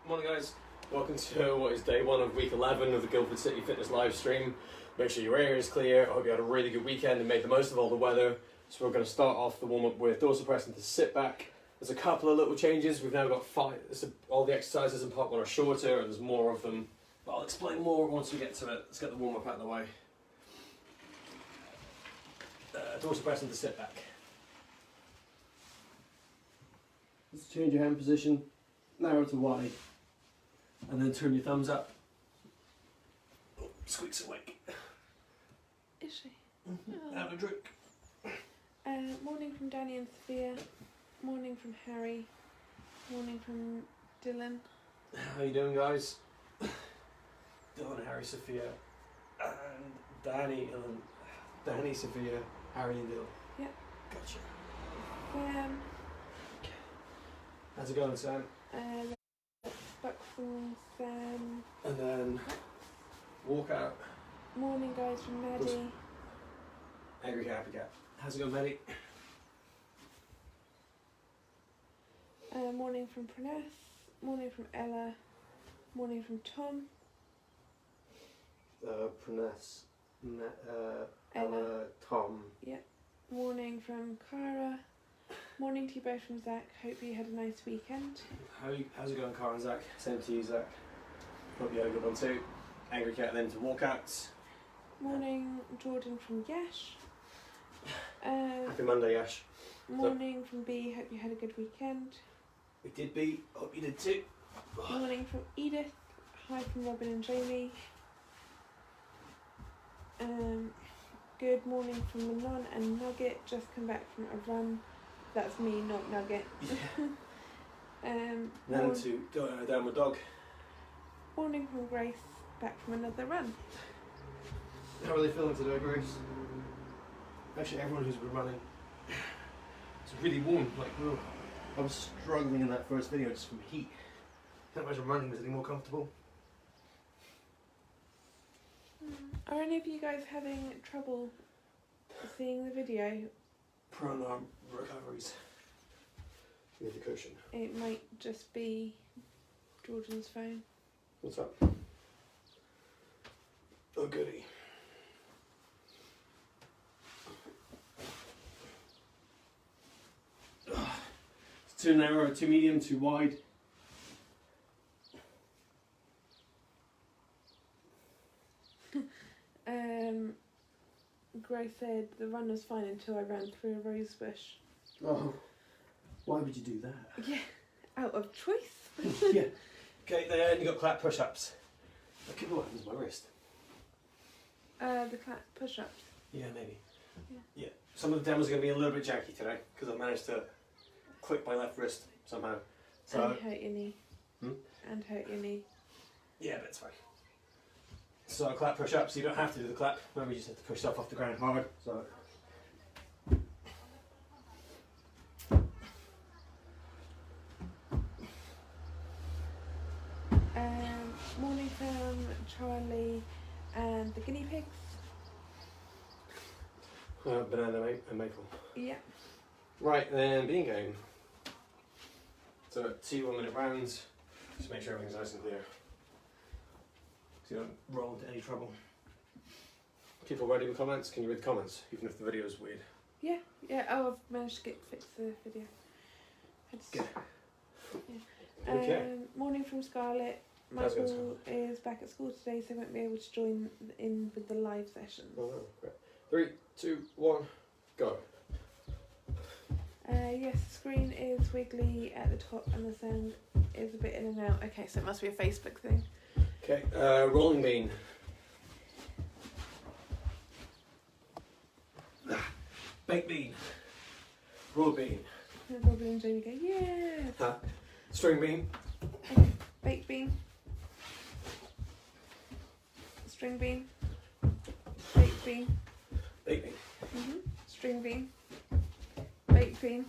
Morning guys, welcome to what is day one of week 11 of the Guildford City Fitness live stream. Make sure your area is clear. I hope you had a really good weekend and made the most of all the weather. So we're going to start off the warm up with dorsal press into sit back. There's a couple of little changes. We've now got all the exercises in part one are shorter and there's more of them. But I'll explain more once we get to it. Let's get the warm up out of the way. Dorsal press into sit back. Let's change your hand position, narrow to wide, and then turn your thumbs up. Oh, squeaks awake. Is she? Oh. Have a drink. Morning from Danny and Sophia. Morning from Harry. Morning from Dylan. How you doing, guys? Dylan, Harry, Sophia, and Danny, and Danny, Sophia, Harry, and Dylan. Yeah. Gotcha. How's it going, Sam? Back from Sam. And then walk out. Morning, guys, from Maddie. Angry cat, happy cat. How's it going, Maddie? Morning from Pruness. Morning from Ella. Morning from Tom. Pruness, Ella. Tom. Yeah. Morning from Cara. Morning to you both from Zach. Hope you had a nice weekend. How's it going, Cara and Zach? Same to you, Zach. Hope you had a good one too. Angry cat then to walkouts. Morning, Jordan from Yash. Happy Monday, Yash. Morning from B. Hope you had a good weekend. We did beat. Hope you did too. Morning from Edith. Hi from Robin and Jamie. Good morning from Manon and Nugget. Just come back from a run. That's me, not Nugget. Yeah. Then to downward dog. Morning from Grace. Back from another run. How are they feeling today, Grace? Actually, everyone who's been running, it's really warm. Like, whoa. I was struggling in that first video just from heat. Can't imagine running was any more comfortable. Are any of you guys having trouble seeing the video? Prone arm recoveries with the cushion. It might just be Jordan's phone. What's up? Oh goody. It's too narrow, too medium, too wide. Grace said the run was fine until I ran through a rose bush. Oh, why would you do that? Yeah, out of choice. Yeah. Okay, then you got clap push-ups. Okay, what happens to my wrist? The clap push-ups. Yeah, maybe. Yeah. Some of the demos are going to be a little bit janky today because I managed to click my left wrist somehow. So, and hurt your knee. Hmm? And hurt your knee. yeah, but it's fine. So clap push-ups, you don't have to do the clap. Remember, you just have to push stuff off the ground hard. So. Morning from Charlie and the guinea pigs. Banana and maple. Yeah. Right, then bean game. So 2 1 minute rounds. Just make sure everything's nice and clear. So you don't roll into any trouble. People ready with comments? Can you read the comments, even if the video is weird? Yeah. Oh, I've managed to fix the video. Good. Yeah. Okay. Morning from Scarlett. Michael is back at school today, so won't be able to join in with the live sessions. Oh no, great. 3, 2, 1, go. Yes, the screen is wiggly at the top and the sound is a bit in and out. Okay, so it must be a Facebook thing. Okay, rolling bean. Baked bean. Raw bean. And Robin and Jamie go, yeah. String bean. Okay, baked bean. String bean. Baked bean. Baked bean. String bean. Baked bean.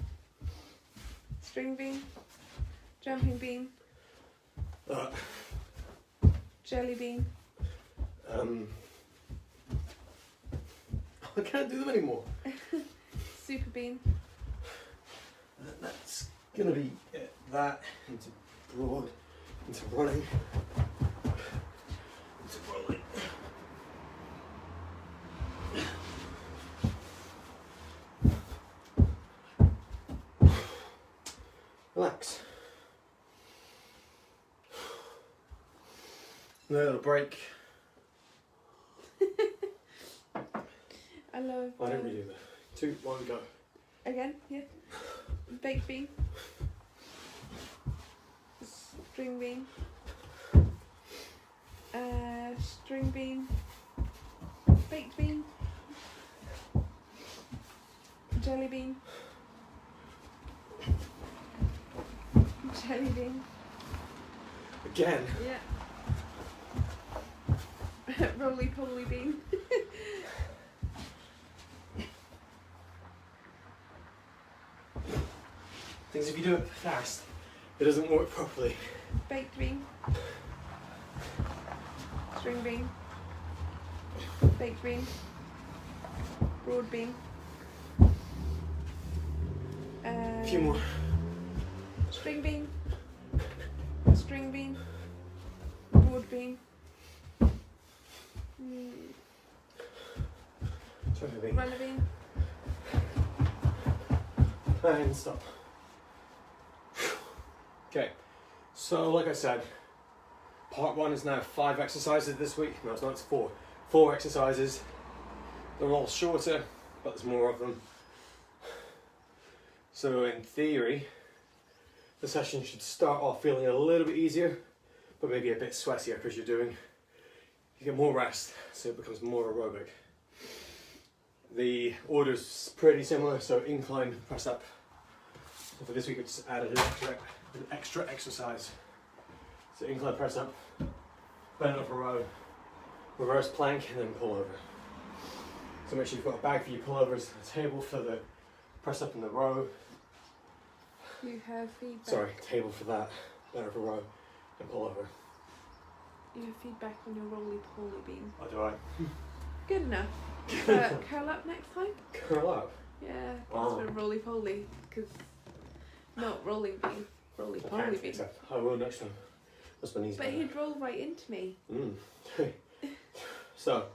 String bean. Jumping bean. Jelly bean. I can't do them anymore. Super bean. That's gonna be that into broad into running, into rolling. Relax. No little break. I love. Why don't we do that? 2, 1, go. Again, yeah. Baked bean. String bean. String bean. Baked bean. Jelly bean. Jelly bean. Again. Yeah. Roly poly bean. Things if you do it fast, it doesn't work properly. Baked bean. String bean. Baked bean. Broad bean. A few more. String bean. String bean. Broad bean. Runner bean. And stop. Okay, so like I said, part 1 is now 5 exercises this week. No, it's not, it's 4. 4 exercises. They're all shorter, but there's more of them. So in theory, the session should start off feeling a little bit easier, but maybe a bit sweatier because you get more rest, so it becomes more aerobic. The order's pretty similar, so incline, press up. So for this week, we just added an extra exercise. So incline, press up, bend over row, reverse plank, and then pull over. So make sure you've got a bag for your pullovers, a table for the press up in the row. You have feedback. Sorry, table for that, bend over row, and pull over. You have feedback on your roly poly bean. Oh, do I? Good enough. Curl up next time? Curl up? Yeah, Oh. it's roly poly, because not rolling bean, roly I poly can't bean. fix that. I will next time. That's my knees But better. he'd roll right into me. So,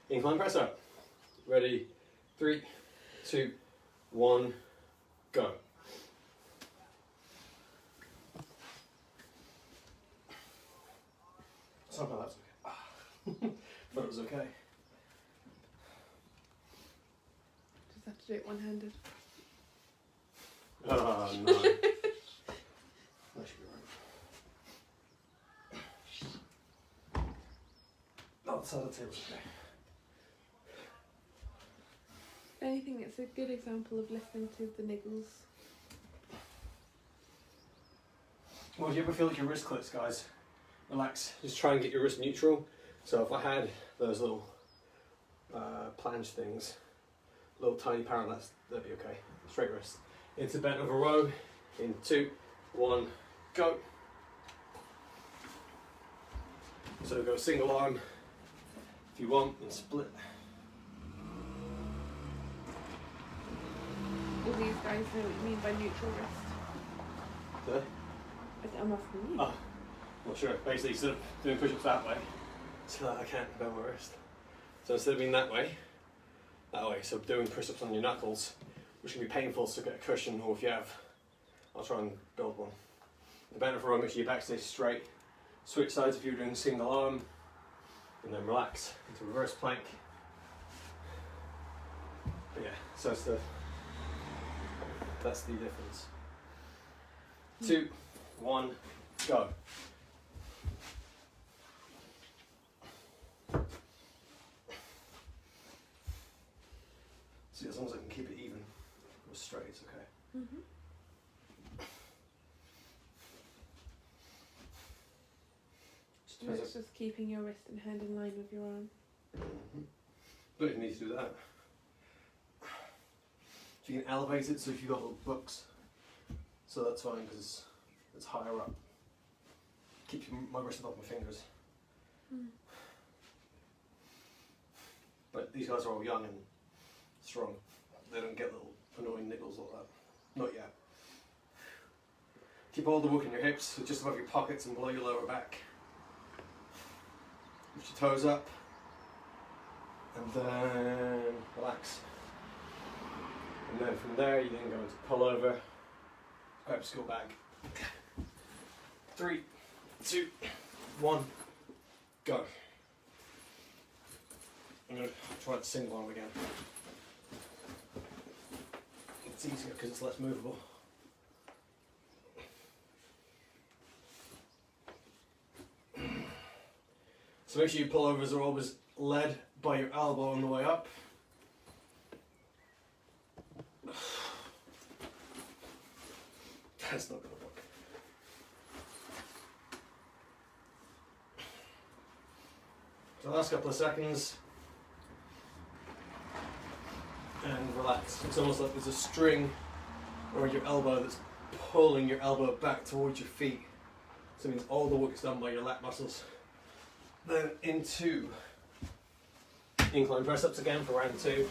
incline press up. Ready? 3, 2, 1, go. Somehow that's okay. Thought it was okay. Just have to do it one-handed. Oh no. That should be right. Oh, the side of the table's okay. If anything, it's a good example of listening to the niggles. Well, if you ever feel like your wrist clicks, guys, relax. Just try and get your wrist neutral. So if I had those little planche things, little tiny parallels, that'd be okay. Straight wrist. Into bent over row. In 2, 1, go. So go single arm if you want, and split. All these guys know what you mean by neutral wrist. Do they? I'm asking you. Oh, well sure. Basically, instead of doing push-ups that way, so that I can't bend my wrist. So instead of being that way, so doing push-ups on your knuckles, which can be painful, so get a cushion, or if you have, I'll try and build one. The bend over row, make sure your back stays straight. Switch sides if you're doing single arm, and then relax into reverse plank. But yeah, so that's the difference. 2, 1, go. See, as long as I can keep it even or straight, it's okay. Mm-hmm. So it's just keeping your wrist and hand in line with your arm. Mm-hmm. Don't even need to do that. So you can elevate it, so if you've got little books, so that's fine because it's higher up. Keeps my wrist above my fingers. Mm. But these guys are all young and strong. They don't get little annoying niggles like that. Not yet. Keep all the work in your hips, just above your pockets and below your lower back. Lift your toes up, and then relax. And then from there, you then go into pull over, grab school bag. 3, 2, 1, go. I'm going to try the single arm again. It's easier because it's less movable. So make sure your pullovers are always led by your elbow on the way up. That's not going to work. So last couple of seconds. And relax. It's almost like there's a string around your elbow that's pulling your elbow back towards your feet. So it means all the work is done by your lat muscles. Then into incline press ups again for round 2.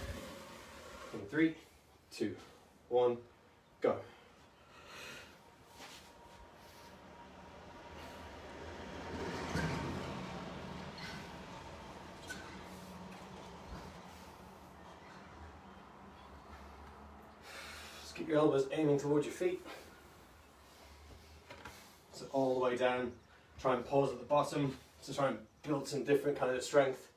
In 3, 2, 1, go. Just keep your elbows aiming towards your feet. So all the way down. Try and pause at the bottom to try and build some different kind of strength.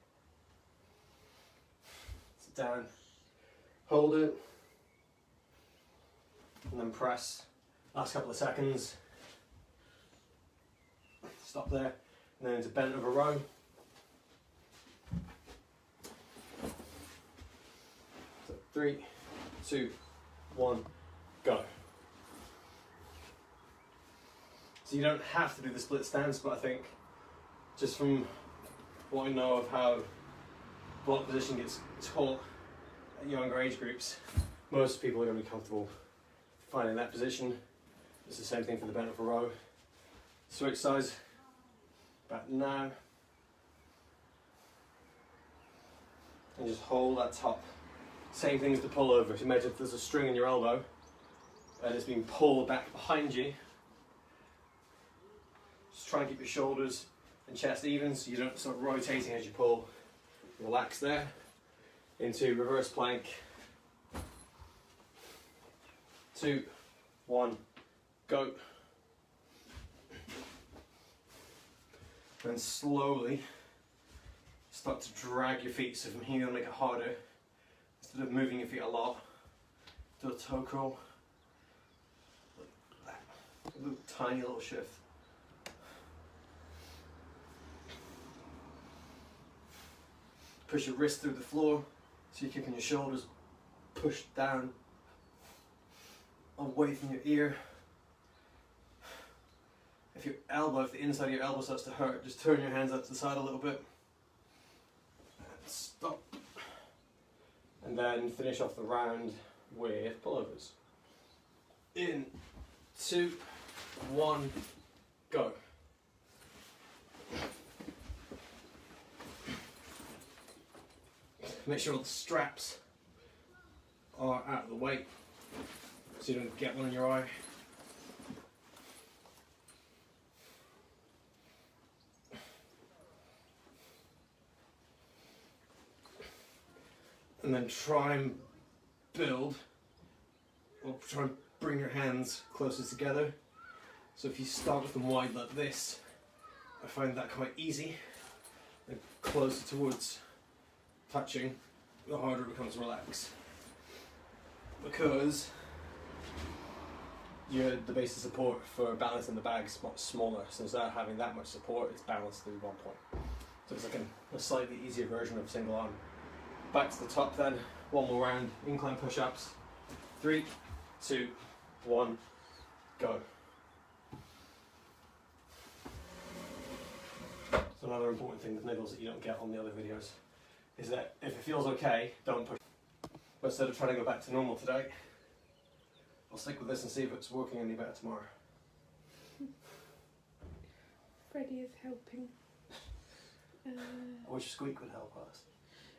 Sit down, hold it, and then press. Last couple of seconds. Stop there, and then into bent over row. So 3, 2, 1, go. So you don't have to do the split stance, but I think just from what I know of how block position gets taught at younger age groups, most people are going to be comfortable finding that position. It's the same thing for the bent over row. Switch sides, about now, and just hold that top. Same thing as the pull over. So imagine if there's a string in your elbow and it's being pulled back behind you. Just try and keep your shoulders and chest even so you don't start rotating as you pull. Relax there. Into reverse plank. 2, 1, go. And slowly start to drag your feet. So from here you'll make it harder. Instead of moving your feet a lot, do a toe curl. Like that. A little, tiny little shift. Push your wrist through the floor, so you're kicking your shoulders, push down, away from your ear. If the inside of your elbow starts to hurt, just turn your hands out to the side a little bit. And stop. And then finish off the round with pullovers. In, 2, 1, go. Make sure all the straps are out of the way so you don't get one in your eye. And then try and build, or try and bring your hands closer together. So if you start with them wide like this, I find that quite easy. And closer towards touching, the harder it becomes to relax. Because the base of support for balancing the bag is much smaller, so instead of having that much support, it's balanced through 1 point. So it's like a slightly easier version of single arm. Back to the top then, one more round, incline push-ups. 3, 2, 1, go. So another important thing with niggles that you don't get on the other videos is that if it feels okay, don't push. But instead of trying to go back to normal today, I'll stick with this and see if it's working any better tomorrow. Freddie is helping. I wish Squeak would help us.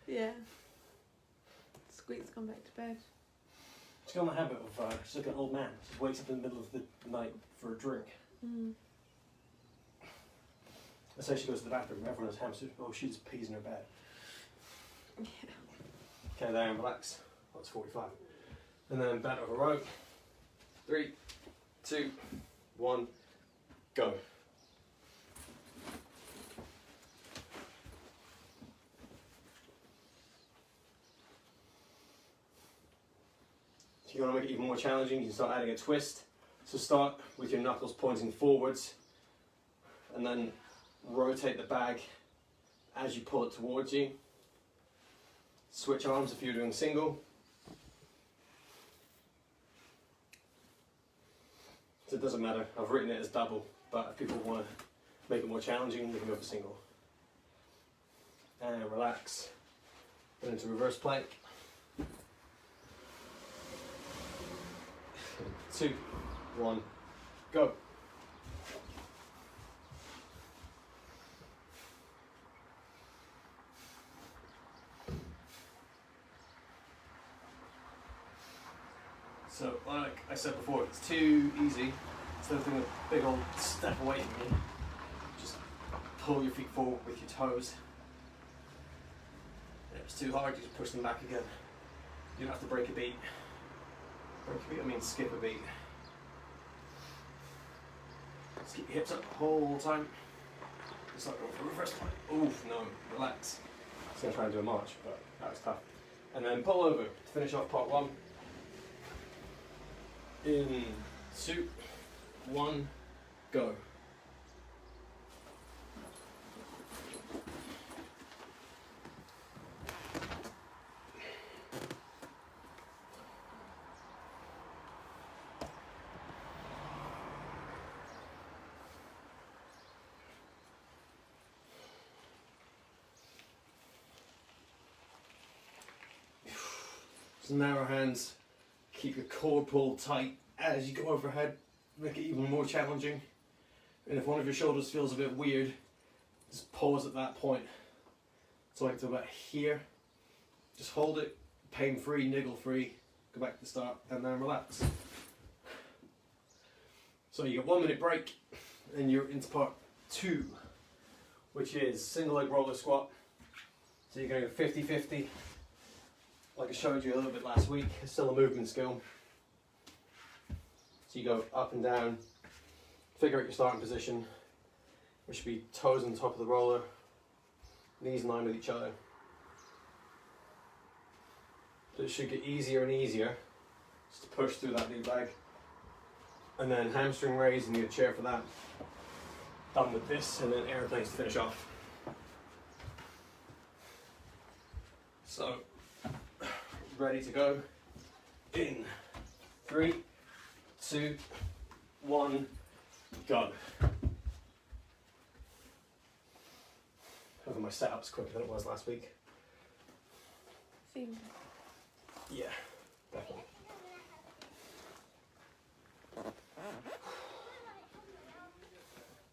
Yeah. Squeak's gone back to bed. She's got in the habit of, she's like an old man. She wakes up in the middle of the night for a drink. Mm. Let's say she goes to the bathroom, everyone has hamsters. Oh, she just pees in her bed. Yeah. Okay, there and relax. That's 45. And then bent over row. 3, 2, 1, go. If you want to make it even more challenging, you can start adding a twist. So start with your knuckles pointing forwards and then rotate the bag as you pull it towards you. Switch arms if you're doing single. So it doesn't matter, I've written it as double, but if people want to make it more challenging, they can go for single. And relax. Then into reverse plank. 2, 1, go. So, like I said before, if it's too easy, instead of doing a big old step away from you, just pull your feet forward with your toes. If it's too hard, you just push them back again. You don't have to break a beat. Break a beat, I mean skip a beat. Just keep your hips up the whole time. Just like going for reverse plank. Oof, no, relax. I was going to try and do a march, but that was tough. And then pull over to finish off part 1. In 2, 1, go. Just narrow hands. Keep your core pulled tight as you go overhead, make it even more challenging. And if one of your shoulders feels a bit weird, just pause at that point. So like to about here, just hold it, pain free, niggle free, go back to the start and then relax. So you get 1 minute break and you're into part 2, which is single leg roller squat. So you're going to go 50-50. Like I showed you a little bit last week, it's still a movement skill. So you go up and down, figure out your starting position, which should be toes on top of the roller, knees in line with each other. So it should get easier and easier just to push through that knee bag. And then hamstring raise, you need a chair for that. Done with this, and then airplanes to finish off. So, ready to go. In 3, 2, 1, go. Hopefully my setup's quicker than it was last week. Seems. Yeah, definitely.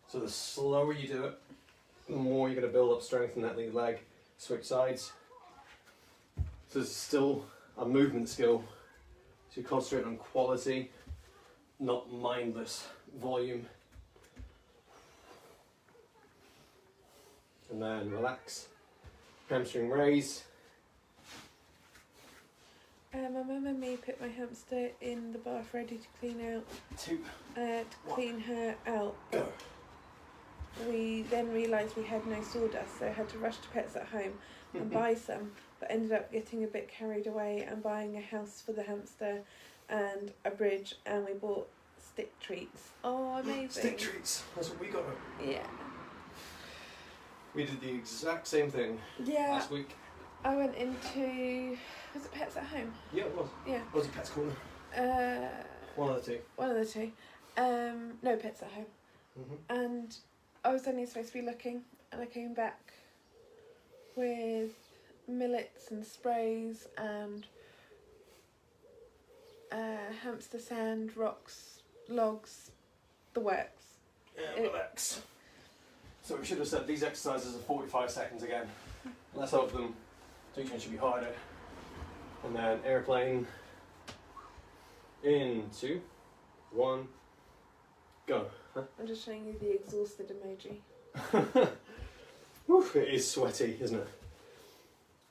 So the slower you do it, the more you're going to build up strength in that lead leg. Switch sides. So it's still a movement skill. So you concentrate on quality, not mindless volume. And then relax. Hamstring raise. My mum and me put my hamster in the bath ready to clean out. 2, To clean her out. go. We then realised we had no sawdust, so I had to rush to Pets at Home and buy some, but ended up getting a bit carried away and buying a house for the hamster and a bridge, and we bought stick treats. Oh, amazing. Stick treats. That's what we got. Yeah. We did the exact same thing Yeah. last week. I went into, was it Pets at Home? Yeah, it was. Yeah. Or was it Pets Corner? One of the two. One of the two. No, Pets at Home. Mm-hmm. And I was only supposed to be looking, and I came back with millets and sprays and hamster sand, rocks, logs, the works. Yeah, relax. So we should have said these exercises are 45 seconds again. Less of them, so each one should be harder. And then airplane. In 2, 1, Go. I'm just showing you the exhausted emoji. Oof, it is sweaty, isn't it?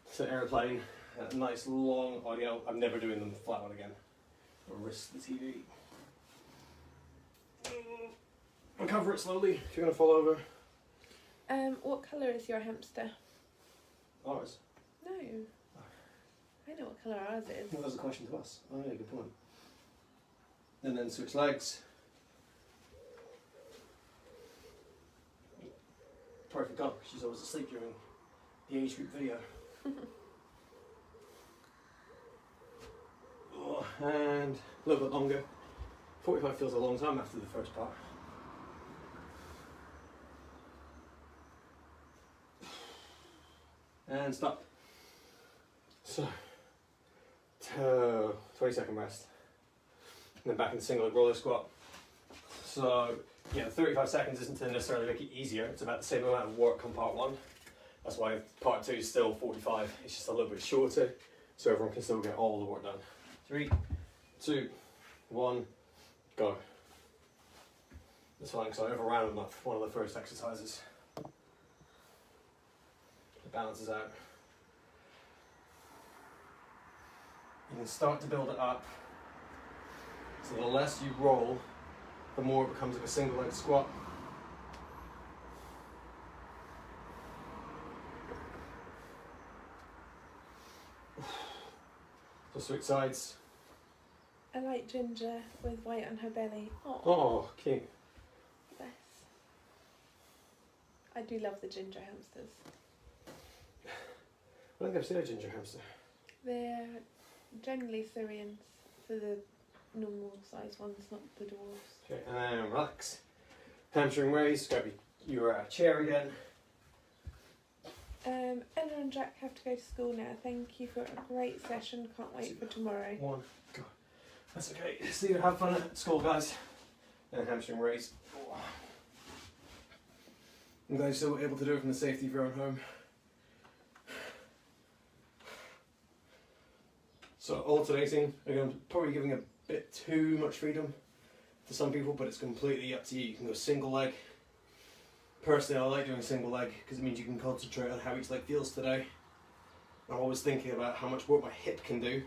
It's an airplane, a nice long audio. I'm never doing them flat on again. I'll risk the TV. Uncover it slowly if you're going to fall over. What colour is your hamster? Ours. No. I know what colour ours is. Well, that's a question to us. Oh yeah, good point. And then switch legs. Probably forgot because she's always asleep during the age group video. Oh, and a little bit longer. 45 feels a long time after the first part. And stop. So, 20-second rest. And then back in the single leg roller squat. So, yeah, 35 seconds isn't to necessarily make it easier. It's about the same amount of work on part 1. That's why part 2 is still 45. It's just a little bit shorter, so everyone can still get all the work done. 3, 2, 1, go. That's fine, because I overran enough one of the first exercises. It balances out. You can start to build it up. So the less you roll, the more it becomes like a single leg squat. So switch sides. I like Ginger with white on her belly. Oh, cute. Bless. I do love the ginger hamsters. I think I've seen a ginger hamster. They're generally Syrians for the normal size ones, not the dwarves. Okay, and then relax. Hamstring raise, grab your chair again. Ella and Jack have to go to school now. Thank you for a great session. Can't wait for tomorrow. 1, go. That's okay. See you have fun at school, guys. And hamstring raise. I'm glad you're still able to do it from the safety of your own home. So alternating, again, probably giving a bit too much freedom to some people, but it's completely up to you. You can go single leg. Personally, I like doing single leg because it means you can concentrate on how each leg feels today. I'm always thinking about how much work my hip can do,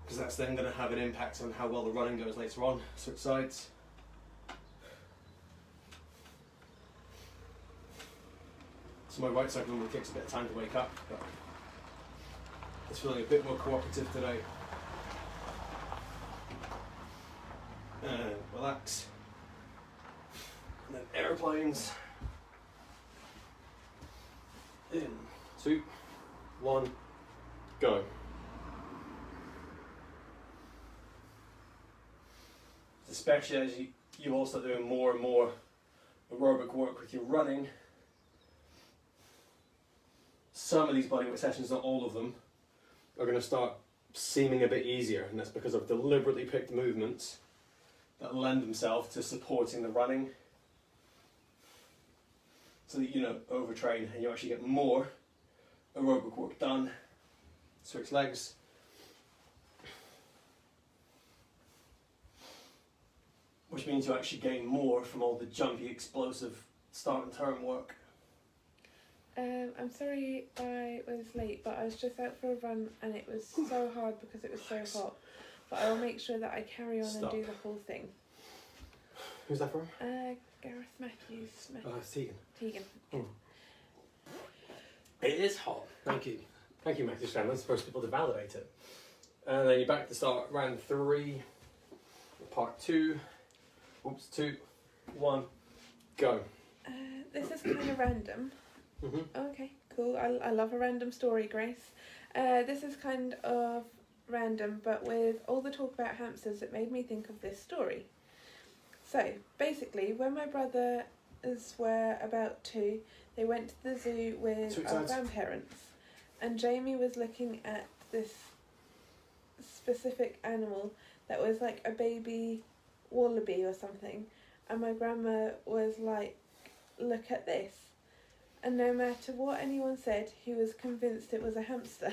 because that's then going to have an impact on how well the running goes later on. Switch sides. So my right side normally takes a bit of time to wake up, but it's feeling a bit more cooperative today. And relax. And then airplanes. In 2, 1, go. Especially as you also doing more and more aerobic work with your running. Some of these bodyweight sessions, not all of them, are going to start seeming a bit easier, and that's because I've deliberately picked movements that lend themselves to supporting the running, so that you don't overtrain and you actually get more aerobic work done. Switch legs. Which means you actually gain more from all the jumpy, explosive start and turn work. I'm sorry I was late, but I was just out for a run and it was so hard because it was so hot. But I will make sure that I carry on and do the whole thing. Who's that from? Gareth Matthews. Oh, it's Tegan. Tegan. Oh. It is hot. Thank you. Thank you, Matthew Scanlon. It's first people to validate it. And then you're back to start round 3, part 2. Oops, 2, 1, go. This is kind of random. Mm-hmm. Okay, cool. I love a random story, Grace. This is kind of random, but with all the talk about hamsters, it made me think of this story. So, basically, when my brothers were about 2, they went to the zoo with our grandparents, and Jamie was looking at this specific animal that was like a baby wallaby or something, and my grandma was like, look at this. And no matter what anyone said, he was convinced it was a hamster.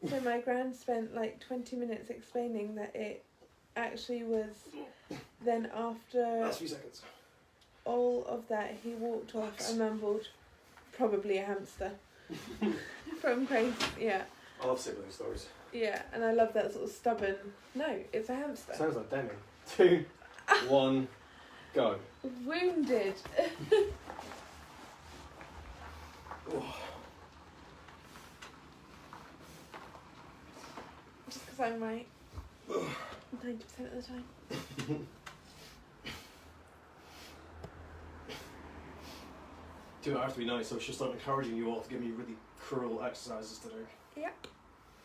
So my gran spent like 20 minutes explaining that it actually was then after Last few seconds. all of that, he walked off and mumbled, "Probably a hamster." From Grace, yeah. I love sibling stories. Yeah, and I love that sort of stubborn, "No, it's a hamster." Sounds like Demi. 2, 1, go. Wounded. Just because I'm right. 90% of the time. Do it have to be nice, so it's just like encouraging you all to give me really cruel exercises to do. Yep.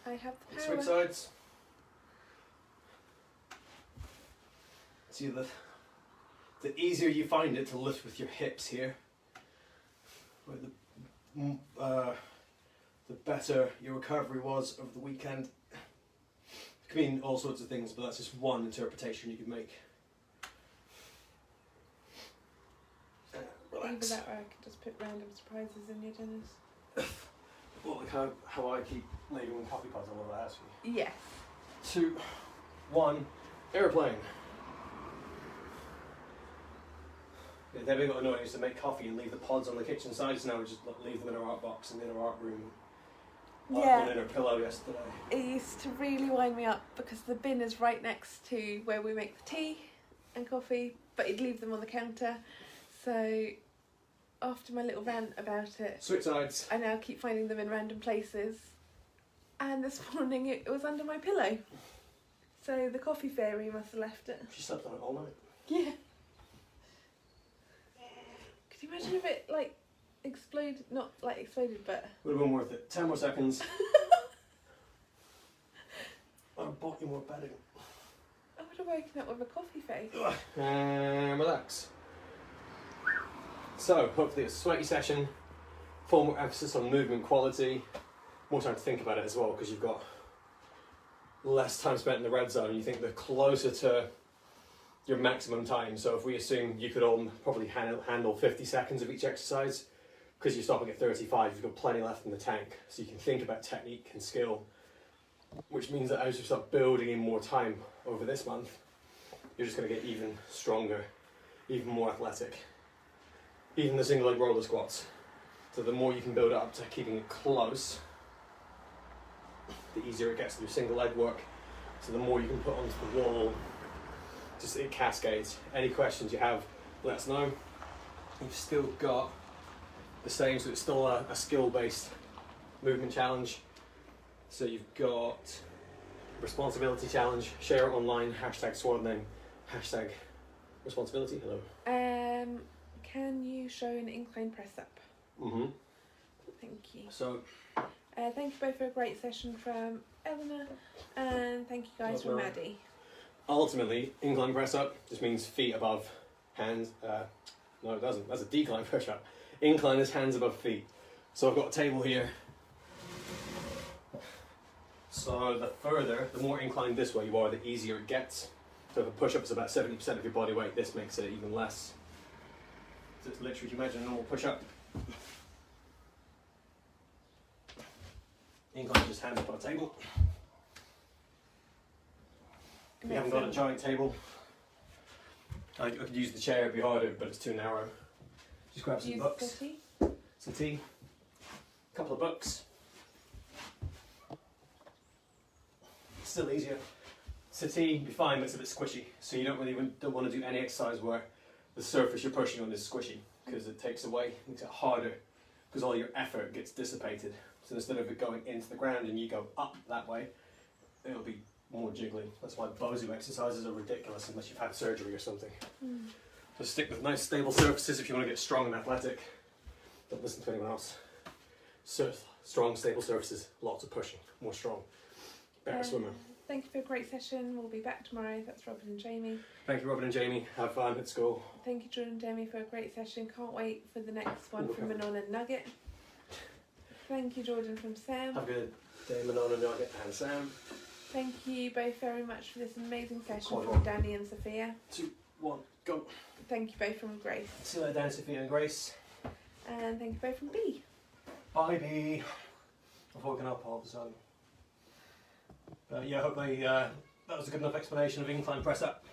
I have the power. Switch sides. See, the easier you find it to lift with your hips here, where the better your recovery was over the weekend. It could mean all sorts of things, but that's just one interpretation you could make. Either Relax. that or I could just put random surprises in your dinners. Well, like how I keep labelling coffee pods all over the house for you. Yes. 2, 1, airplane. Yeah, Debbie got annoyed. I used to make coffee and leave the pods on the kitchen side, so now we just leave them in our art box in our art room. Yeah. One in her pillow yesterday. It used to really wind me up because the bin is right next to where we make the tea and coffee, but you'd leave them on the counter. So after my little rant about it, Switch sides. I now keep finding them in random places. And this morning it was under my pillow. So the coffee fairy must have left it. She slept on it all night. Yeah. Could you imagine if it like exploded? Not like exploded, but Would have been worth it. 10 more seconds. I bought you more bedding. I would have woken up with a coffee face. And relax. So, hopefully it's a sweaty session, far more emphasis on movement quality, more time to think about it as well, because you've got less time spent in the red zone. You think they're closer to your maximum time. So if we assume you could all probably handle 50 seconds of each exercise, because you're stopping at 35, you've got plenty left in the tank. So you can think about technique and skill, which means that as you start building in more time over this month, you're just going to get even stronger, even more athletic. Even the single leg roller squats. So the more you can build up to keeping it close, the easier it gets to do single leg work. So the more you can put onto the wall, just it cascades. Any questions you have, let us know. You've still got the same, so it's still a skill-based movement challenge. So you've got responsibility challenge, share it online, hashtag sword name, hashtag responsibility, hello. Can you show an incline press up? Mm-hmm. Thank you. So, Thank you both for a great session from Eleanor, and thank you guys from Maddie. ultimately, incline press up just means feet above hands. No, it doesn't. That's a decline push up. Incline is hands above feet. So I've got a table here. So the more inclined this way you are, the easier it gets. So if a push up is about 70% of your body weight, this makes it even less. So it's literally, you imagine a normal push up. Incline, just hands up on a table. If you haven't got a giant table, I could use the chair, it'd be harder, but it's too narrow. Just grab some books, some tea, a couple of books. Still easier. Settee, you'd be fine, but it's a bit squishy. So you don't want to do any exercise where the surface you're pushing on is squishy, because it takes away, makes it harder, because all your effort gets dissipated. So instead of it going into the ground and you go up that way, it'll be more jiggly. That's why Bozu exercises are ridiculous unless you've had surgery or something. So stick with nice stable surfaces if you want to get strong and athletic. Don't listen to anyone else. Strong, stable surfaces, lots of pushing, more strong, better swimmer. Thank you for a great session. We'll be back tomorrow. That's Robin and Jamie. Thank you, Robin and Jamie. Have fun at school. Thank you, Jordan and Jamie, for a great session. Can't wait for the next one from Manon and Nugget. Thank you, Jordan from Sam. Have a good day, Manon and Nugget and Sam. Thank you both very much for this amazing session Quite from well. Danny and Sophia. 2, 1, go. Thank you both from Grace. See you later, Dan, Sophia and Grace. And thank you both from B. Bye, B. I've woken up all of a sudden. But yeah, hopefully that was a good enough explanation of incline press up.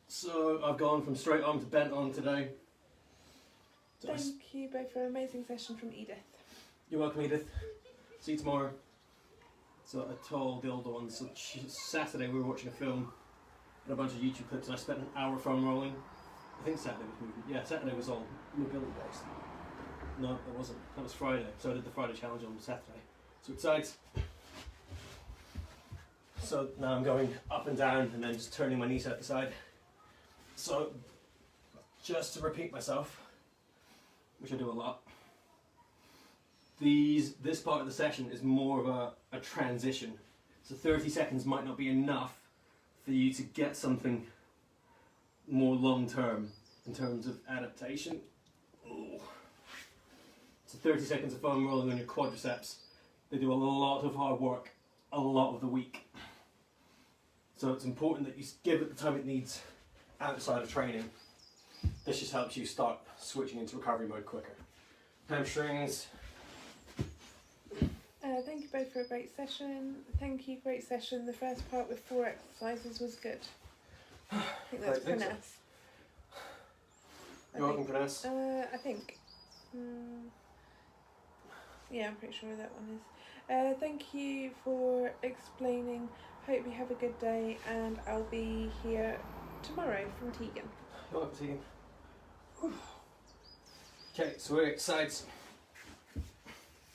So I've gone from straight arm to bent arm today. Thank you both for an amazing session from Edith. You're welcome, Edith. See you tomorrow. So I told the older ones, so Saturday we were watching a film and a bunch of YouTube clips, and I spent an hour foam rolling. I think Saturday was movement. Yeah, Saturday was all mobility based. No, it wasn't. That was Friday. So I did the Friday challenge on Saturday. Switch sides. So now I'm going up and down and then just turning my knees out the side. So just to repeat myself, which I do a lot, this part of the session is more of a transition. So 30 seconds might not be enough for you to get something more long term in terms of adaptation. Ooh. So 30 seconds of foam rolling on your quadriceps. They do a lot of hard work a lot of the week. So it's important that you give it the time it needs outside of training. This just helps you start switching into recovery mode quicker. Hamstrings. Thank you both for a great session. Thank you, great session. The first part with 4 exercises was good. I think that's Pranass. You're welcome, Pranass. I think. Yeah, I'm pretty sure that one is. Thank you for explaining. Hope you have a good day, and I'll be here tomorrow from Tegan. You're welcome, Tegan. Okay, so we're at sides.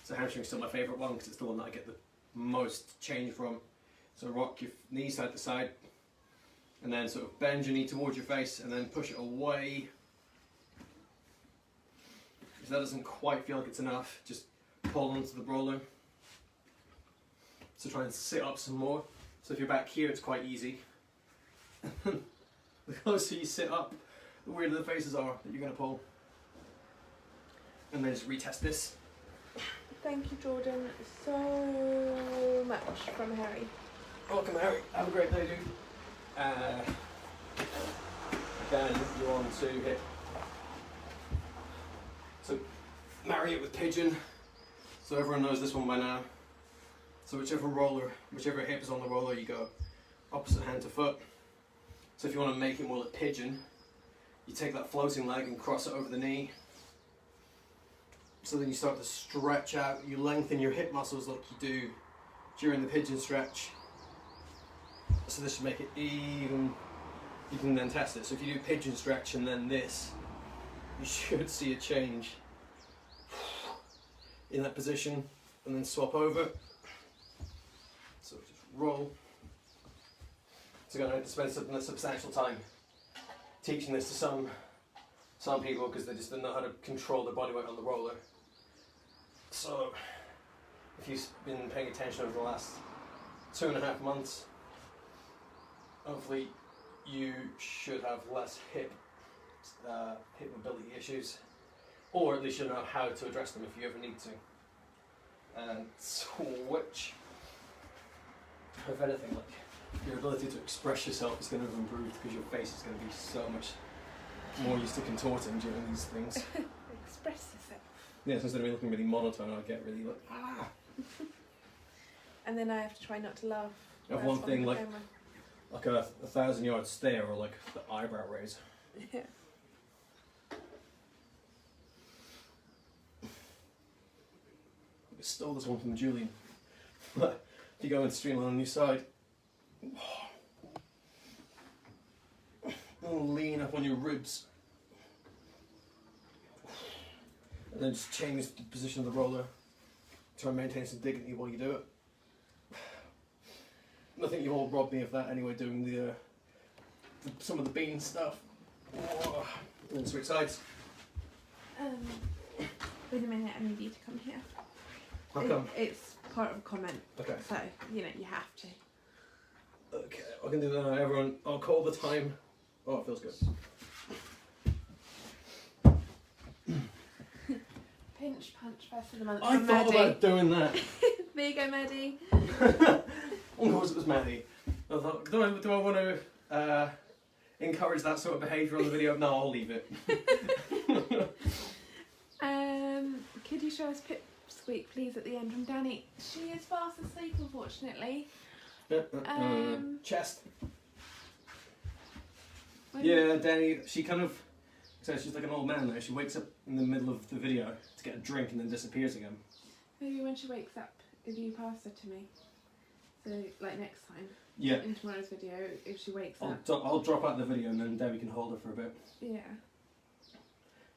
So hamstring's still my favourite one because it's the one that I get the most change from. So rock your knees side to side, and then sort of bend your knee towards your face, and then push it away. If that doesn't quite feel like it's enough, just pull onto the roller. So try and sit up some more. So if you're back here, it's quite easy. The closer you sit up, the weirder the faces are that you're going to pull. And then just retest this. Thank you, Jordan, so much from Harry. Welcome, Harry. Have a great day, dude. Then you're on to hip. So marry it with pigeon. So everyone knows this one by now. So whichever hip is on the roller, you go opposite hand to foot. So if you want to make it more like pigeon, you take that floating leg and cross it over the knee. So then you start to stretch out, you lengthen your hip muscles like you do during the pigeon stretch. So this should make it even, you can then test it. So if you do pigeon stretch and then this, you should see a change in that position, and then swap over. So just roll. So I'm going to spend a substantial time teaching this to some people because they just don't know how to control their body weight on the roller. So if you've been paying attention over the last 2.5 months, hopefully you should have less hip mobility issues, or at least you'll know how to address them if you ever need to. And switch. If anything, like your ability to express yourself is going to have improved because your face is going to be so much more used to contorting during these things. Express yourself. Yeah, so instead of me looking really monotone, I get really like, ah! And then I have to try not to laugh. I have one thing like a 1,000-yard stare, or like the eyebrow raise. Yeah. I stole this one from Julian. If you go into streamline on your side, and lean up on your ribs, and then just change the position of the roller. Try and maintain some dignity while you do it. I think you all robbed me of that anyway, doing some of the bean stuff. And then switch sides. Wait a minute, I need you to come here. How come? It's part of a comment. Okay. So, you have to. Okay, I can do that now, everyone. I'll call the time. Oh, it feels good. Pinch punch first of the month. I thought about doing that. There you go, Maddie. Of course it was Maddie. I thought, do I want to encourage that sort of behaviour on the video? No, I'll leave it. Could you show us squeak please at the end from Danny. She is fast asleep, unfortunately. Chest. When- Yeah, Danny, she kind of, so she's like an old man though. She wakes up in the middle of the video to get a drink and then disappears again. Maybe when she wakes up, if you pass her to me. So, like next time, Yeah. in tomorrow's video, if she wakes up. I'll drop out the video and then Debbie can hold her for a bit. Yeah.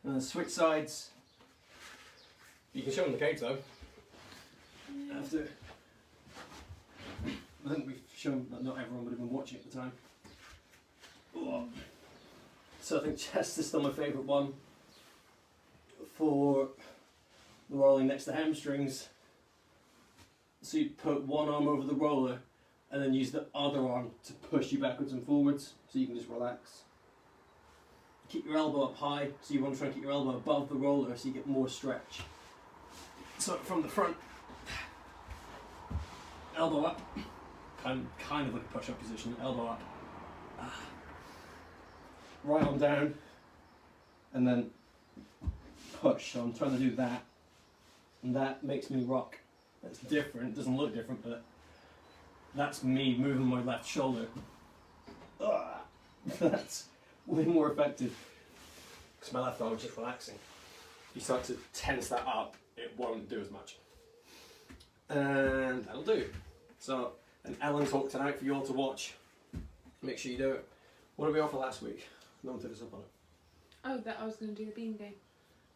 And then switch sides. You can show them the cage though. Yeah. After. I think we've shown that not everyone would have been watching at the time. So I think chest is still my favourite one. For the rolling next to hamstrings. So you put one arm over the roller and then use the other arm to push you backwards and forwards so you can just relax. Keep your elbow up high, so you want to try and keep your elbow above the roller so you get more stretch. So from the front, elbow up, kind of like a push-up position, elbow up. Right arm down, and then push. So I'm trying to do that, and that makes me rock. It's different, it doesn't look different, but that's me moving my left shoulder. That's way more effective. Because my left arm is just relaxing. If you start to tense that up, it won't do as much. And that'll do. So, an Ellen talk tonight for you all to watch. Make sure you do it. What did we offer last week? No one took us up on it. Oh, that I was going to do the bean game.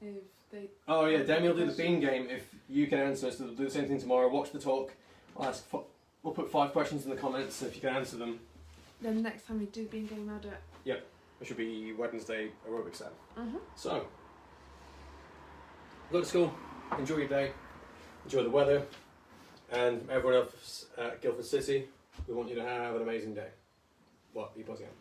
If they. Oh yeah, Demi will do the bean game if you can answer. So we'll do the same thing tomorrow. Watch the talk. We'll put 5 questions in the comments if you can answer them. Then the next time we do the bean game, I'll do it. Yep, it should be Wednesday aerobics then. So, go to school, enjoy your day, enjoy the weather, and everyone else at Guildford City, we want you to have an amazing day. What? Are you buzzing out?